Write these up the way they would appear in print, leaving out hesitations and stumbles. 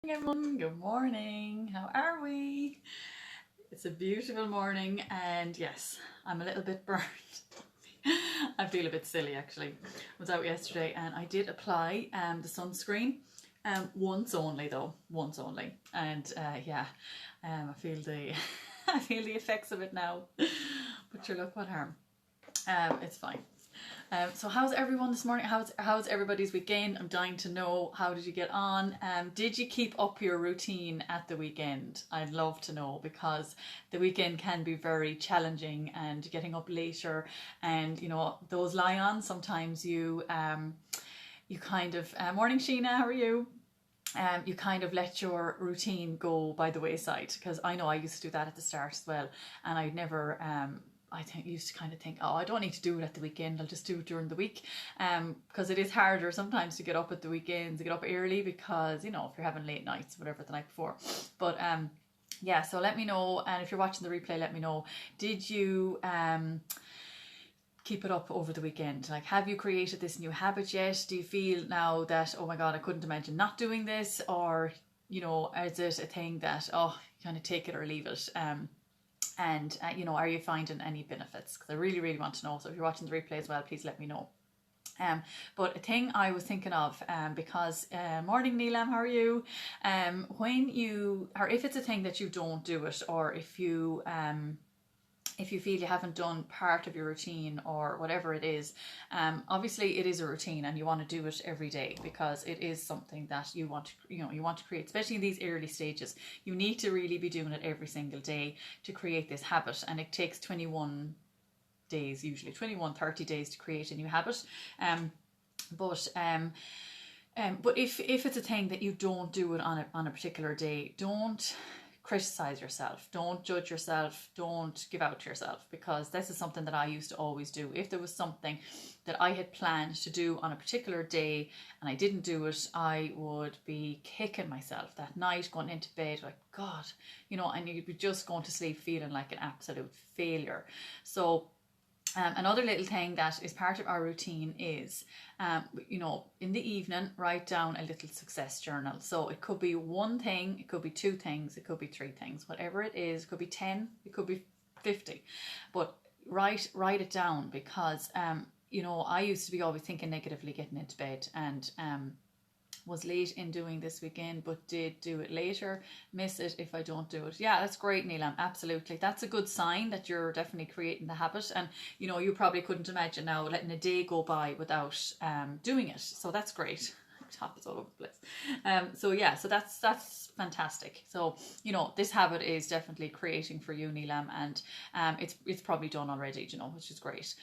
Everyone, good morning. How are we? It's a beautiful morning, and yes, I'm a little bit burnt. I feel a bit silly actually. I was out yesterday and I did apply the sunscreen once only though, once only, and I feel the I feel the effects of it now. But sure, look, what harm? It's fine. So how's everyone this morning? How's everybody's weekend? I'm dying to know. How did you get on? Did you keep up your routine at the weekend? I'd love to know, because the weekend can be very challenging and getting up later, and you know those lie-ons. Sometimes you kind of morning Sheena, how are you? You kind of let your routine go by the wayside, because I know I used to do that at the start as well, and I'd never I think used to kind of think, oh, I don't need to do it at the weekend, I'll just do it during the week, because it is harder sometimes to get up at the weekends, to get up early, because you know if you're having late nights, whatever, the night before. But yeah, so let me know, and if you're watching the replay, let me know, did you keep it up over the weekend? Like, have you created this new habit yet? Do you feel now that, oh my god, I couldn't imagine not doing this? Or you know, is it a thing that, oh, you kind of take it or leave it? And you know, are you finding any benefits? Because I really, really want to know. So if you're watching the replay as well, please let me know. But a thing I was thinking of, because morning Neelam, how are you? When you, or if it's a thing that you don't do it, or if you feel you haven't done part of your routine or whatever it is, obviously it is a routine and you want to do it every day, because it is something that you want to, you want to create, especially in these early stages. You need to really be doing it every single day to create this habit, and it takes 21 days, usually 30 days to create a new habit. But if it's a thing that you don't do it on a particular day, don't criticize yourself, don't judge yourself, don't give out to yourself, because this is something that I used to always do. If there was something that I had planned to do on a particular day and I didn't do it, I would be kicking myself that night, going into bed like, god, you know, and you'd be just going to sleep feeling like an absolute failure. So another little thing that is part of our routine is, you know, in the evening, write down a little success journal. So it could be one thing, it could be two things, it could be three things, whatever it is. It could be 10, it could be 50, but write it down, because you know, I used to be always thinking negatively getting into bed, and was late in doing this weekend, but did do it later, miss it if I don't do it. Yeah, that's great, Neelam. Absolutely. That's a good sign that you're definitely creating the habit. And, you know, you probably couldn't imagine now letting a day go by without doing it. So that's great. Top is all over the place. So yeah, so that's fantastic. So, you know, this habit is definitely creating for you, Neelam, and it's probably done already, you know, which is great.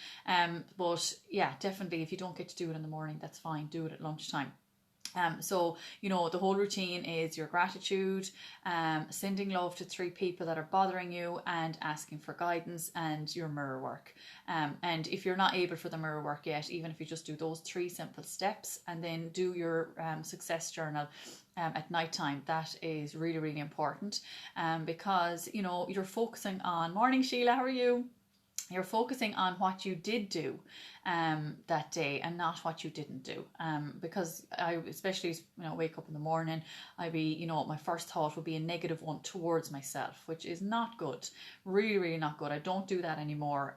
But yeah, definitely, if you don't get to do it in the morning, that's fine. Do it at lunchtime. So, you know, the whole routine is your gratitude, sending love to 3 people that are bothering you, and asking for guidance, and your mirror work. And if you're not able for the mirror work yet, even if you just do those 3 simple steps, and then do your success journal at night time, that is really, really important, because, you know, you're focusing on, morning Sheila, how are you? You're focusing on what you did do that day, and not what you didn't do, because I, especially, you know, wake up in the morning, I'd be, you know, my first thought would be a negative one towards myself, which is not good. Really, really not good. I don't do that anymore.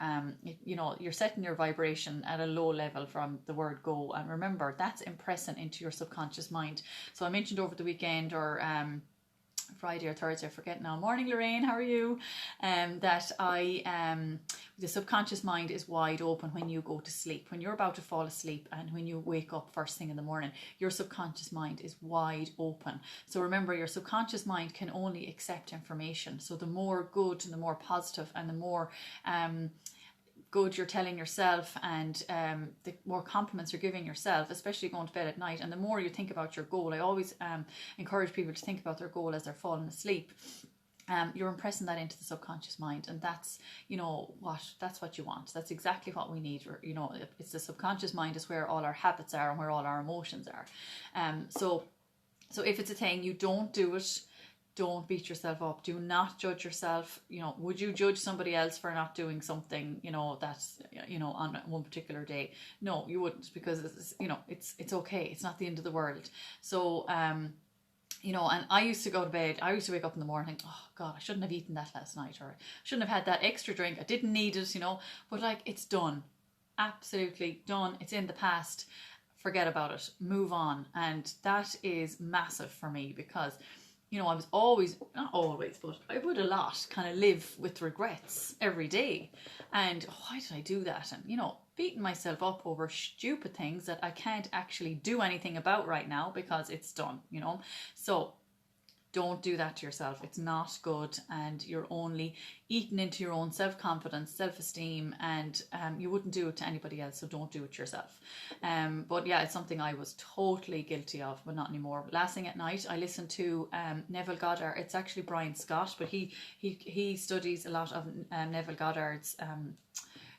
You know, you're setting your vibration at a low level from the word go, and remember, that's impressing into your subconscious mind. So I mentioned over the weekend, or Friday or Thursday, I forget now. Morning Lorraine, how are you? That the subconscious mind is wide open when you go to sleep. When you're about to fall asleep and when you wake up first thing in the morning, your subconscious mind is wide open. So remember, your subconscious mind can only accept information. So the more good and the more positive and the more good you're telling yourself, and the more compliments you're giving yourself, especially going to bed at night, and the more you think about your goal. I always encourage people to think about their goal as they're falling asleep. You're impressing that into the subconscious mind, and that's, you know, that's what you want. That's exactly what we need. You know, it's the subconscious mind is where all our habits are and where all our emotions are. So if it's a thing you don't do it, don't beat yourself up. Do not judge yourself. You know, would you judge somebody else for not doing something, you know, that's, you know, on one particular day? No, you wouldn't, because it's, you know, it's okay. It's not the end of the world. So you know, and I used to go to bed, I used to wake up in the morning, think, oh God, I shouldn't have eaten that last night, or I shouldn't have had that extra drink, I didn't need it, you know, but like, it's done, absolutely done, it's in the past, forget about it, move on. And that is massive for me, because you know, I was always, not always, but I would a lot kind of live with regrets every day. And why did I do that? And, you know, beating myself up over stupid things that I can't actually do anything about right now because it's done, you know. So don't do that to yourself. It's not good, and you're only eating into your own self-confidence, self-esteem, and you wouldn't do it to anybody else, so don't do it to yourself. But yeah, it's something I was totally guilty of, but not anymore. Last thing at night, I listened to Neville Goddard. It's actually Brian Scott, but he studies a lot of Neville Goddard's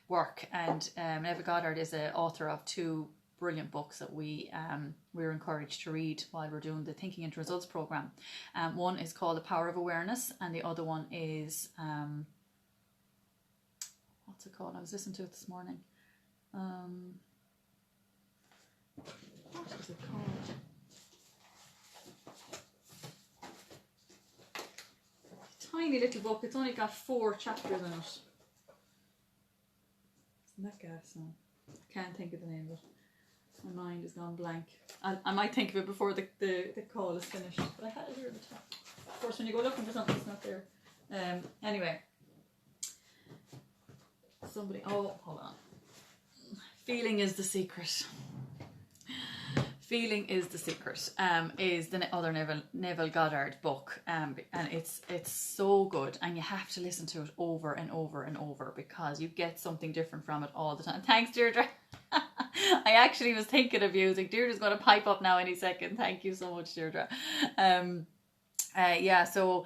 work, and Neville Goddard is the author of 2 brilliant books that we were encouraged to read while we're doing the Thinking into Results program. One is called The Power of Awareness, and the other one is what's it called? I was listening to it this morning. What is it called? Tiny little book. It's only got 4 chapters in it. Isn't that gas? No, I can't think of the name of it. My mind has gone blank. I might think of it before the call is finished, but I had it here at the top. Of course, when you go looking for something, it's not there. Anyway, somebody. Oh, hold on. Feeling is the secret. Feeling is the secret. Is the other Neville Goddard book, and it's so good, and you have to listen to it over and over and over, because you get something different from it all the time. Thanks, Deirdre. I actually was thinking of you. Like, Deirdre's going to pipe up now any second. Thank you so much, Deirdre. Yeah, so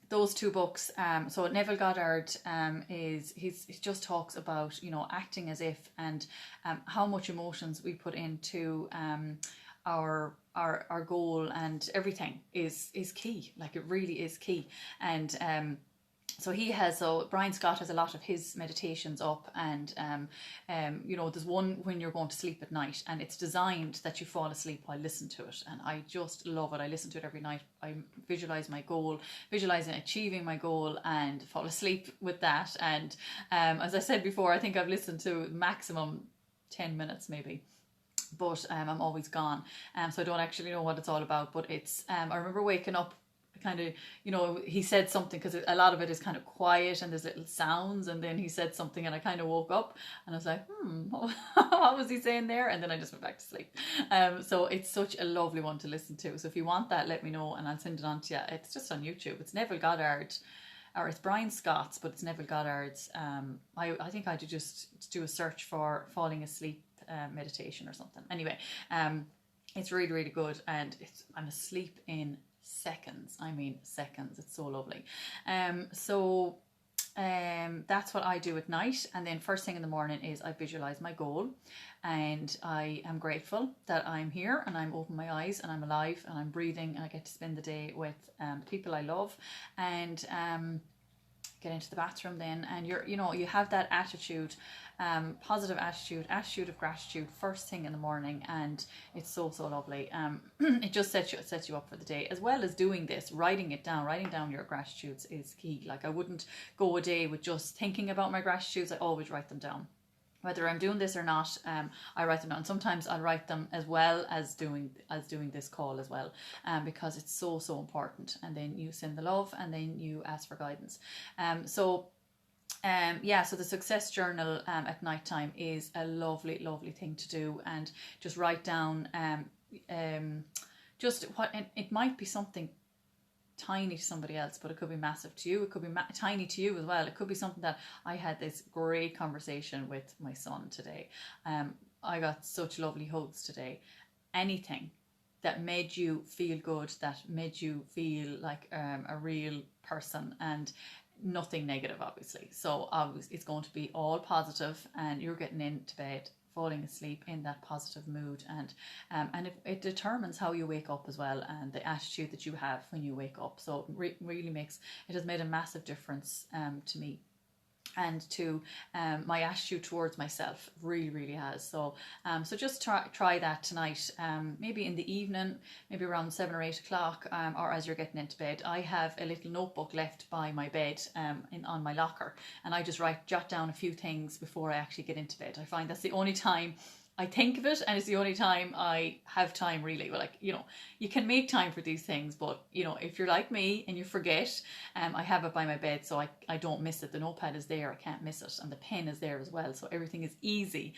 those 2 books. So Neville Goddard he just talks about, you know, acting as if, and how much emotions we put into our goal, and everything is key. Like, it really is key. And so Brian Scott has a lot of his meditations up, and you know, there's one when you're going to sleep at night, and it's designed that you fall asleep while listening to it, and I just love it. I listen to it every night. I visualize my goal, visualizing achieving my goal, and fall asleep with that. And as I said before, I think I've listened to maximum 10 minutes maybe, but I'm always gone, so I don't actually know what it's all about. But it's I remember waking up kind of, you know, he said something, because a lot of it is kind of quiet and there's little sounds, and then he said something and I kind of woke up and I was like, what was he saying there? And then I just went back to sleep. So it's such a lovely one to listen to. So if you want that, let me know and I'll send it on to you. It's just on YouTube. It's Neville Goddard, or it's Brian Scott's, but it's Neville Goddard's. I think I had to just do a search for falling asleep meditation or something. Anyway, it's really, really good, and I'm asleep in seconds. I mean seconds. It's so lovely. So that's what I do at night, and then first thing in the morning is I visualize my goal, and I am grateful that I'm here and I'm open my eyes and I'm alive and I'm breathing, and I get to spend the day with the people I love, and get into the bathroom then, and you have that attitude, positive attitude of gratitude first thing in the morning, and it's so lovely. It just sets you up for the day, as well as doing this, writing down your gratitudes is key. Like, I wouldn't go a day with just thinking about my gratitudes. I always write them down. Whether I'm doing this or not, I write them down. Sometimes I'll write them as well as doing this call as well, because it's so important. And then you send the love, and then you ask for guidance. So the success journal at night time is a lovely thing to do, and just write down just what, and it might be something tiny to somebody else, but it could be massive to you. It could be tiny to you as well. It could be something that I had this great conversation with my son today. I got such lovely hugs today. Anything that made you feel good, that made you feel like a real person, and nothing negative, obviously. So it's going to be all positive, and you're getting into bed, falling asleep in that positive mood, and it determines how you wake up as well, and the attitude that you have when you wake up. So it really has made a massive difference to me. and to my attitude towards myself. Really has. So so just try that tonight, maybe in the evening, maybe around 7 or 8 o'clock, or as you're getting into bed. I have a little notebook left by my bed, on my locker, and I just jot down a few things before I actually get into bed. I find that's the only time I think of it, and it's the only time I have time, really. Well, like, you can make time for these things, but if you're like me and you forget, I have it by my bed, so I don't miss it. The notepad is there, I can't miss it, and the pen is there as well, so everything is easy.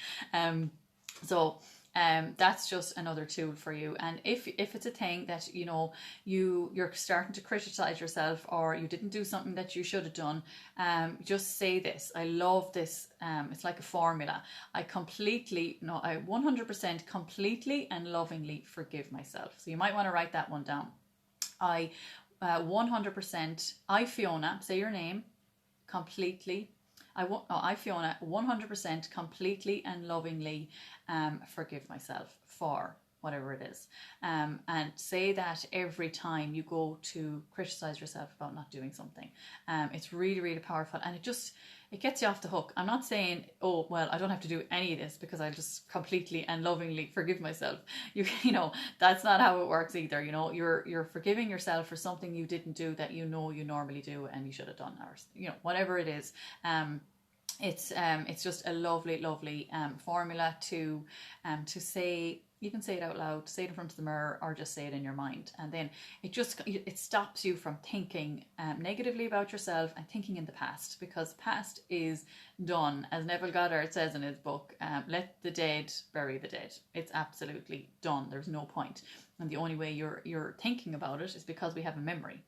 So that's just another tool for you. And if it's a thing that you're starting to criticize yourself, or you didn't do something that you should have done, just say this. I love this. It's like a formula. I 100% completely and lovingly forgive myself. So you might want to write that one down. I 100%, I, Fiona, say your name, completely. I, Fiona, 100% completely and lovingly forgive myself for whatever it is. And say that every time you go to criticize yourself about not doing something. It's really powerful, and it gets you off the hook. I'm not saying, oh, well, I don't have to do any of this because I just completely and lovingly forgive myself. You that's not how it works either. You're forgiving yourself for something you didn't do that you normally do and you should have done, or whatever it is. It's just a lovely formula to say. You can say it out loud, say it in front of the mirror, or just say it in your mind. And then it stops you from thinking negatively about yourself and thinking in the past, because the past is done. As Neville Goddard says in his book, let the dead bury the dead. It's absolutely done. There's no point. And the only way you're thinking about it is because we have a memory.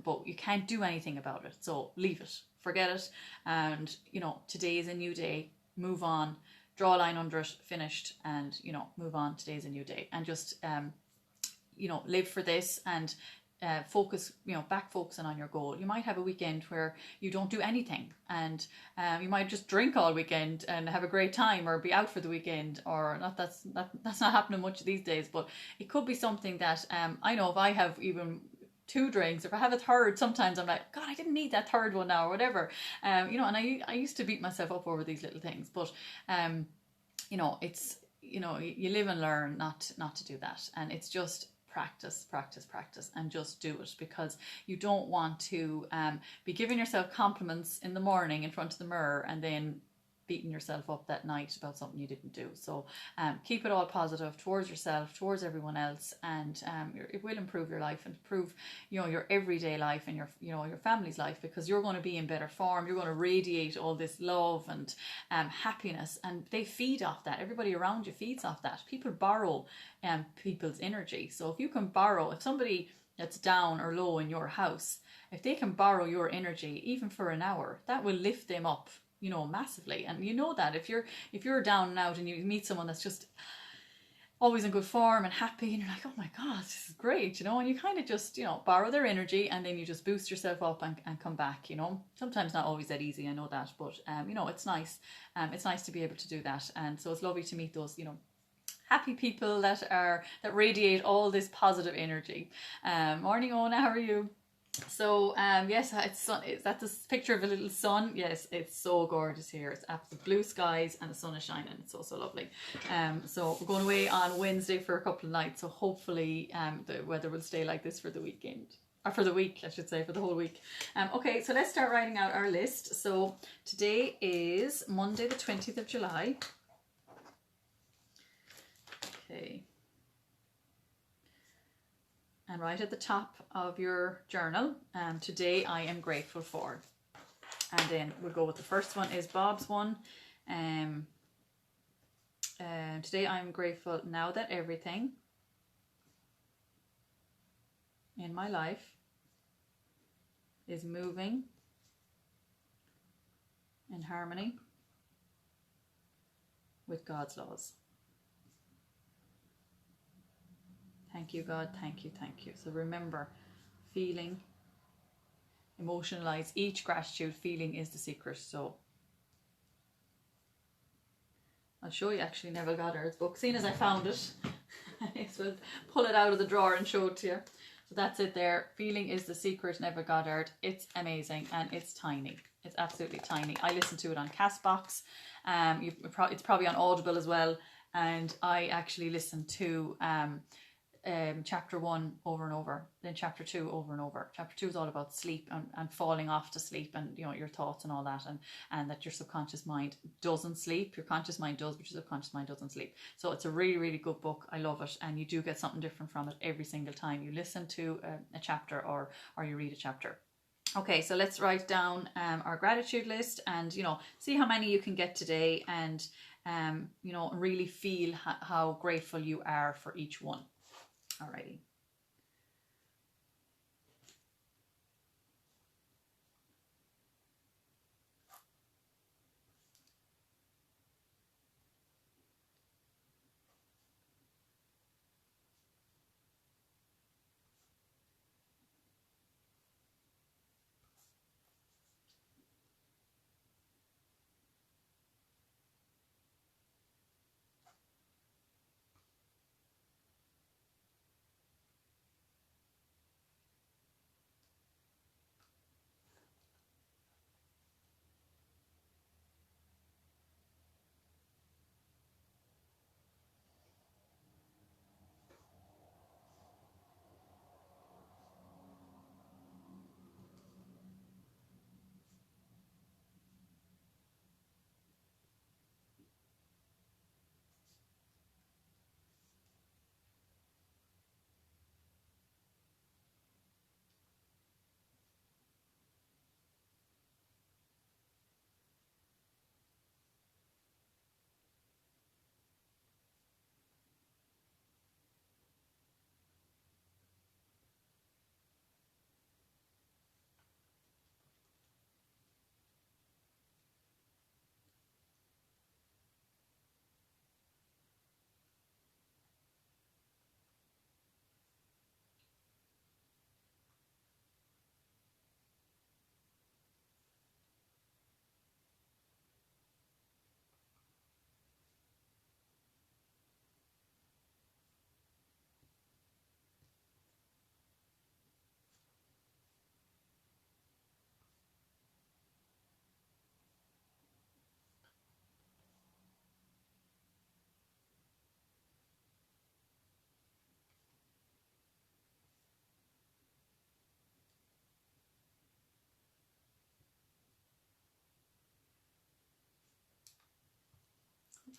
But you can't do anything about it. So leave it, forget it. And, today is a new day. Move on. Draw a line under it, finished, and move on. Today's a new day, and just live for this, and focus, focusing on your goal. You might have a weekend where you don't do anything, and you might just drink all weekend and have a great time, or be out for the weekend, or not. That's not happening much these days, but it could be something that I know if I have even 2 drinks, if I have a third, sometimes I'm like, God, I didn't need that third one now, or whatever. And I used to beat myself up over these little things, but it's you live and learn not to do that, and it's just practice, and just do it, because you don't want to be giving yourself compliments in the morning in front of the mirror and then beating yourself up that night about something you didn't do. So keep it all positive towards yourself, towards everyone else, and it will improve your life, and improve your everyday life, and your family's life, because you're going to be in better form. You're going to radiate all this love and happiness, and they feed off that. Everybody around you feeds off that. People borrow people's energy. So if you can borrow, if somebody that's down or low in your house, if they can borrow your energy even for an hour, that will lift them up massively. And that if you're down and out and you meet someone that's just always in good form and happy, and you're like, oh my God, this is great, and you kind of just borrow their energy, and then you just boost yourself up and come back. Sometimes not always that easy, I know that, but it's nice. It's nice to be able to do that, and so it's lovely to meet those happy people that radiate all this positive energy. Morning, Ona, how are you? So yes, that's this picture of a little sun. Yes, it's so gorgeous here. It's absolute blue skies and the sun is shining. It's so lovely. So we're going away on Wednesday for a couple of nights, so hopefully the weather will stay like this for the weekend, or for the week, I should say, for the whole week. Okay, so let's start writing out our list. So today is Monday the 20th of July. Okay. And right at the top of your journal, today I am grateful for. And then we'll go with the first one is Bob's one. Today I'm grateful now that everything in my life is moving in harmony with God's laws. Thank you, God. Thank you. So remember, feeling, emotionalize each gratitude. Feeling is the secret. So I'll show you actually Neville Goddard's book, seeing as I found it. So pull it out of the drawer and show it to you. So that's it there. Feeling is the secret, Neville Goddard. It's amazing, and it's tiny. It's absolutely tiny. I listen to it on Castbox. It's probably on Audible as well. And I actually listen to chapter 1 over and over, then chapter 2 over and over. Chapter 2 is all about sleep and falling off to sleep, and your thoughts and all that, and that your subconscious mind doesn't sleep. Your conscious mind does, but your subconscious mind doesn't sleep. So it's a really, really good book. I love it, and you do get something different from it every single time you listen to a chapter or you read a chapter. Okay, so let's write down our gratitude list, and see how many you can get today, and really feel how grateful you are for each one. Alrighty.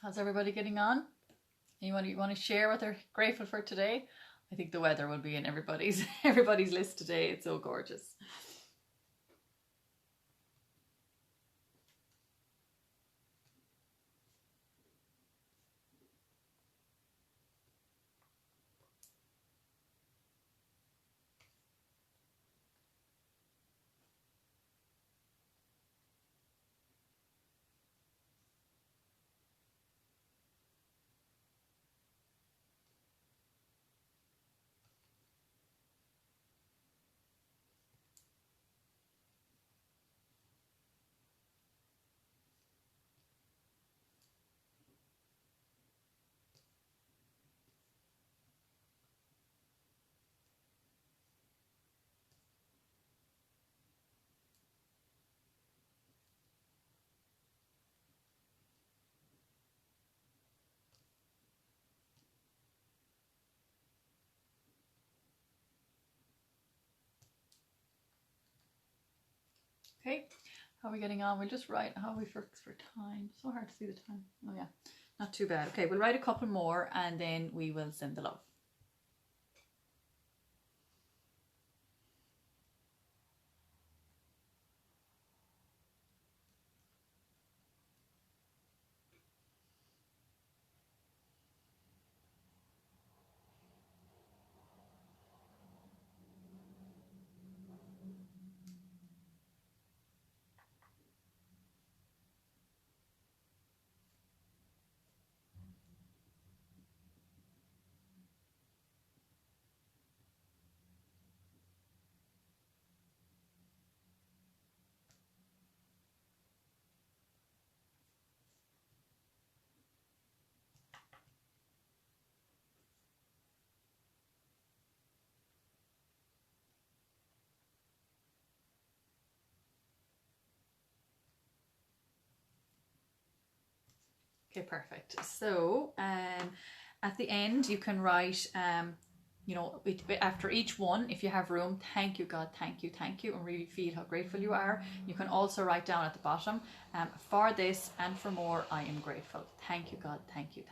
How's everybody getting on? You want to share what they're grateful for today? I think the weather will be in everybody's list today. It's so gorgeous. Okay, how are we getting on? We'll just write how we fix for time. So hard to see the time. Oh yeah, not too bad. Okay, we'll write a couple more and then we will send the love. Okay, perfect. So at the end you can write you know, after each one, if you have room, thank you God, thank you, and really feel how grateful you are. You can also write down at the bottom, for this and for more I am grateful. Thank you God, thank you.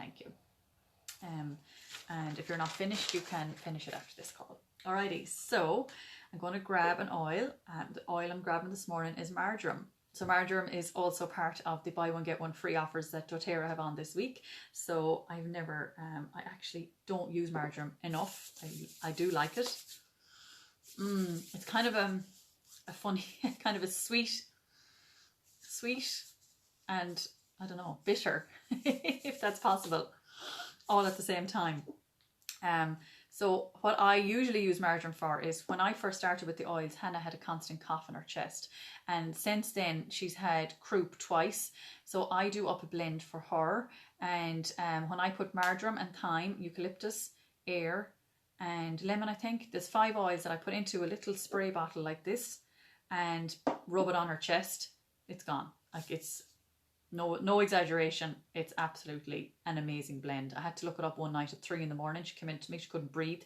And if you're not finished, you can finish it after this call. Alrighty, so I'm going to grab an oil. The oil I'm grabbing this morning is marjoram. So marjoram is also part of the buy one get one free offers that doTERRA have on this week. So I've never, I actually don't use marjoram enough. I do like it. It's kind of a funny, kind of a sweet and I don't know, bitter, if that's possible, all at the same time. So what I usually use marjoram for is when I first started with the oils, Hannah had a constant cough in her chest. And since then she's had croup twice. So I do up a blend for her. And when I put marjoram and thyme, eucalyptus, air and lemon, I think, there's 5 oils that I put into a little spray bottle like this and rub it on her chest. It's gone. Like, it's no exaggeration. It's absolutely an amazing blend. I had to look it up one night at 3 in the morning. She came in to me, she couldn't breathe.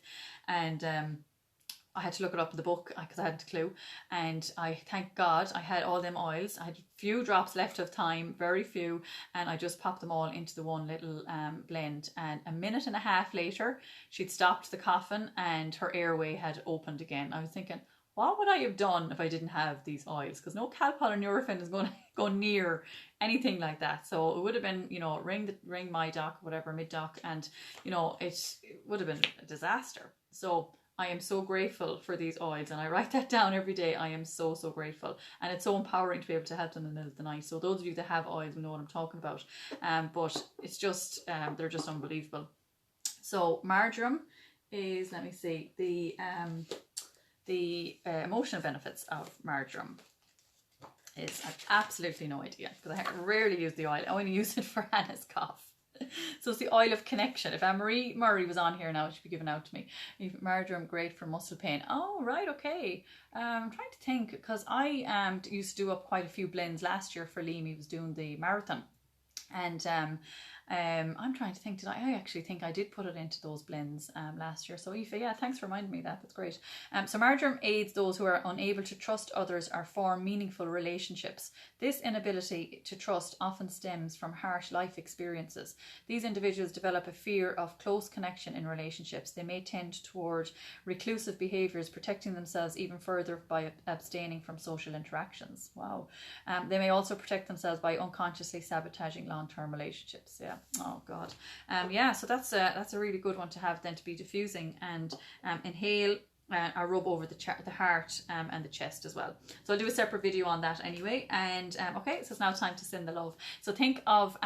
And I had to look it up in the book because I hadn't a clue. And I thank God I had all them oils. I had a few drops left of thyme, very few. And I just popped them all into the one little blend. And a minute and a half later, she'd stopped the coughing and her airway had opened again. I was thinking, what would I have done if I didn't have these oils? Because no Calpol or Nurofen is going to go near anything like that. So it would have been, you know, ring my doc, whatever, mid doc, and you know, it would have been a disaster. So I am so grateful for these oils, and I write that down every day. I am so grateful, and it's so empowering to be able to help them in the middle of the night. So those of you that have oils will know what I'm talking about. But it's just they're just unbelievable. So marjoram is, let me see, the emotional benefits of marjoram is, I have absolutely no idea because I rarely use the oil. I only use it for Hannah's cough. So it's the oil of connection. If Anne-Marie Murray was on here now, she'd be giving out to me. Marjoram, great for muscle pain. Oh, right, okay. I'm trying to think, because I used to do up quite a few blends last year for Liam. He was doing the marathon. And I'm trying to think, I actually think I did put it into those blends last year. So Aoife, yeah, thanks for reminding me that. That's great. So marjoram aids those who are unable to trust others or form meaningful relationships. This inability to trust often stems from harsh life experiences. These individuals develop a fear of close connection in relationships. They may tend toward reclusive behaviours, protecting themselves even further by abstaining from social interactions. Wow. They may also protect themselves by unconsciously sabotaging long-term relationships. Yeah. Oh God. Yeah. So that's a really good one to have then, to be diffusing, and inhale. I rub over the heart and the chest as well. So I'll do a separate video on that anyway. And okay, so it's now time to send the love. So think of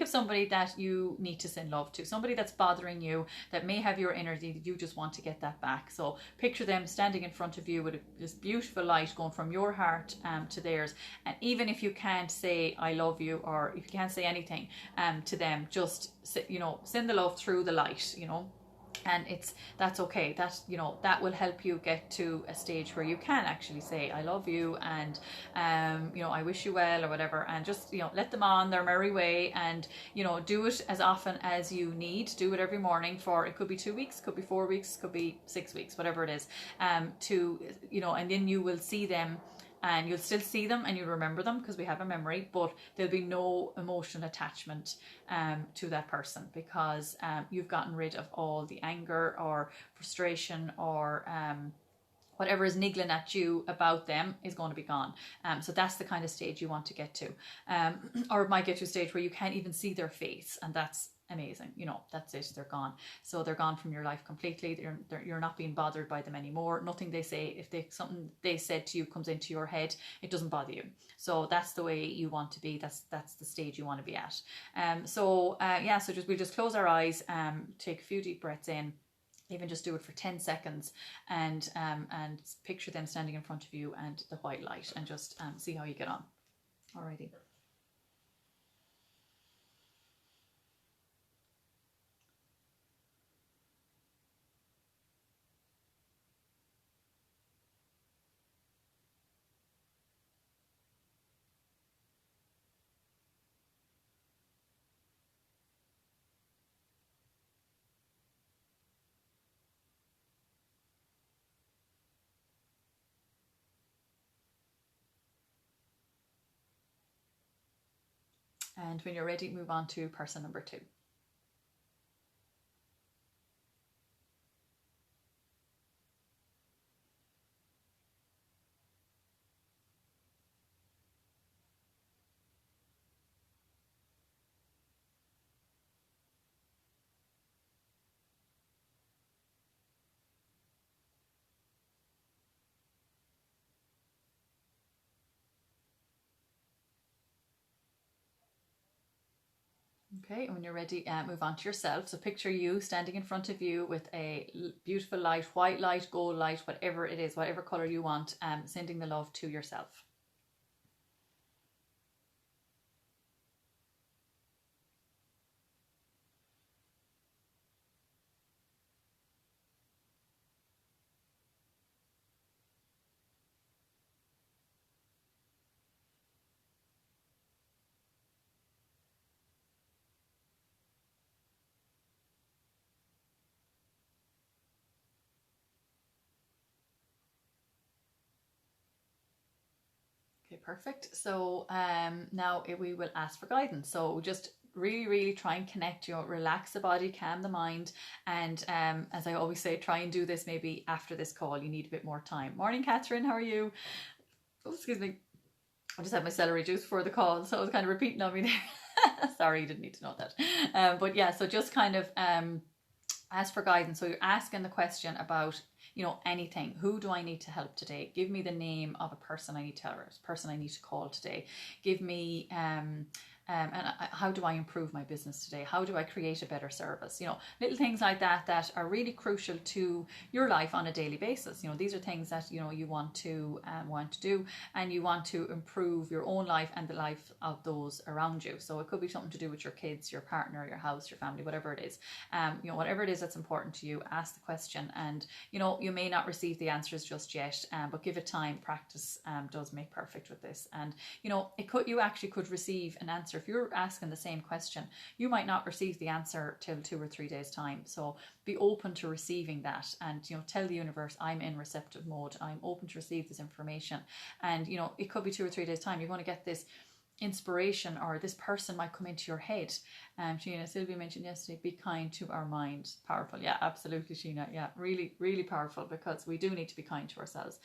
somebody that you need to send love to, somebody that's bothering you, that may have your energy, that you just want to get that back. So picture them standing in front of you with this beautiful light going from your heart to theirs. And even if you can't say I love you, or if you can't say anything to them, just, you know, send the love through the light, you know. And that's okay. That, you know, that will help you get to a stage where you can actually say I love you, and you know, I wish you well, or whatever, and just, you know, let them on their merry way. And, you know, do it as often as you need. Do it every morning for, it could be 2 weeks, could be 4 weeks, could be 6 weeks, whatever it is, to, you know, and then you will see them. And you'll still see them and you'll remember them because we have a memory, but there'll be no emotional attachment to that person, because you've gotten rid of all the anger or frustration or whatever is niggling at you about them is going to be gone. So that's the kind of stage you want to get to. Or it might get to a stage where you can't even see their face, and that's amazing. You know, that's it, they're gone. So they're gone from your life completely. You're not being bothered by them anymore. Nothing they say, if something they said to you comes into your head, it doesn't bother you. So that's the way you want to be. That's the stage you want to be at. So we'll just close our eyes, take a few deep breaths in. Even just do it for 10 seconds, and picture them standing in front of you and the white light, and just see how you get on. Alrighty. And when you're ready, move on to person number 2. Okay, and when you're ready, move on to yourself. So picture you standing in front of you with a beautiful light, white light, gold light, whatever it is, whatever color you want, sending the love to yourself. Okay, perfect. So now we will ask for guidance. So just really try and connect, relax the body, calm the mind. And as I always say, try and do this maybe after this call. You need a bit more time. Morning, Catherine. How are you? Oh, excuse me. I just had my celery juice before the call, so I was kind of repeating on me there. Sorry, you didn't need to know that. But yeah, so just kind of ask for guidance. So you're asking the question about, anything. Who do I need to help today? Give me the name of a person I need to tell, or a person I need to call today. Give me how do I improve my business today? How do I create a better service? Little things like that that are really crucial to your life on a daily basis. These are things that you want to do, and you want to improve your own life and the life of those around you. So it could be something to do with your kids, your partner, your house, your family, whatever it is. Whatever it is that's important to you, ask the question. And you may not receive the answers just yet, but give it time. Practice does make perfect with this. And you actually could receive an answer. If you're asking the same question, you might not receive the answer till 2 or 3 days time. So be open to receiving that, and tell the universe, I'm in receptive mode, I'm open to receive this information. And it could be 2 or 3 days time, you're going to get this inspiration, or this person might come into your head. Sylvia mentioned yesterday, be kind to our mind. Powerful. Yeah, absolutely, Sheena. Yeah, really powerful, because we do need to be kind to ourselves.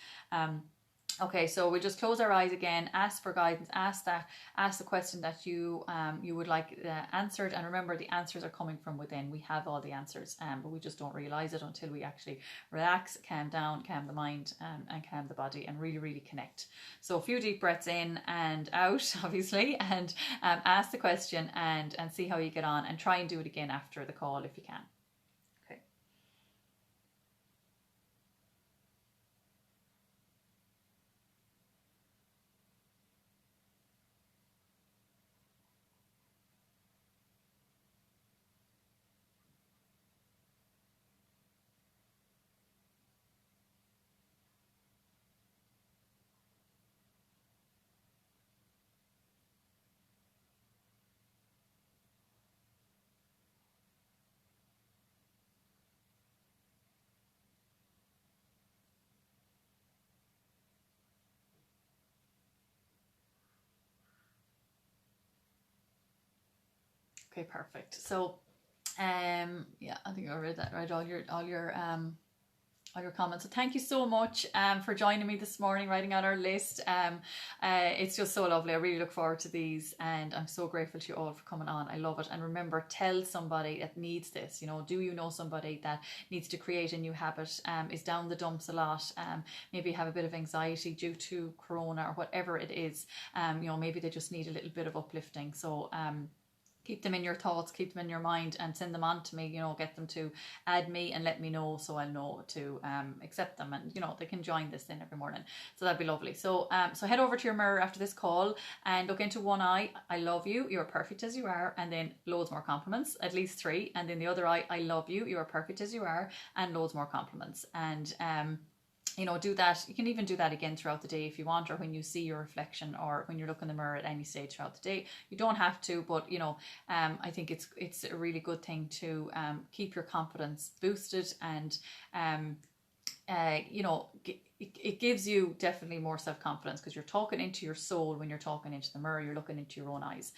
Okay, so we'll just close our eyes again, ask for guidance, ask the question that you would like answered. And remember, the answers are coming from within. We have all the answers, but we just don't realize it until we actually relax, calm down, calm the mind, and calm the body, and really connect. So a few deep breaths in and out, obviously, and ask the question and see how you get on, and try and do it again after the call if you can. Okay, perfect. So, yeah, I think I read that right. All your comments. So thank you so much for joining me this morning, writing out our list. It's just so lovely. I really look forward to these, and I'm so grateful to you all for coming on. I love it. And remember, tell somebody that needs this. Do you know somebody that needs to create a new habit, is down the dumps a lot, maybe have a bit of anxiety due to Corona or whatever it is. Maybe they just need a little bit of uplifting. So keep them in your thoughts, keep them in your mind, and send them on to me. Get them to add me and let me know, so I'll know to accept them, and they can join this in every morning. So that'd be lovely. So so head over to your mirror after this call and look into one eye. I love you, you're perfect as you are, and then loads more compliments, at least 3. And then the other eye, I love you, you are perfect as you are, and loads more compliments. And do that. You can even do that again throughout the day if you want, or when you see your reflection, or when you look in the mirror at any stage throughout the day. You don't have to, but I think it's a really good thing to keep your confidence boosted, and you know, it gives you definitely more self-confidence because you're talking into your soul when you're talking into the mirror, you're looking into your own eyes.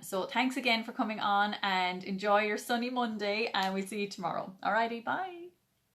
So thanks again for coming on, and enjoy your sunny Monday, and we'll see you tomorrow. Alrighty, bye.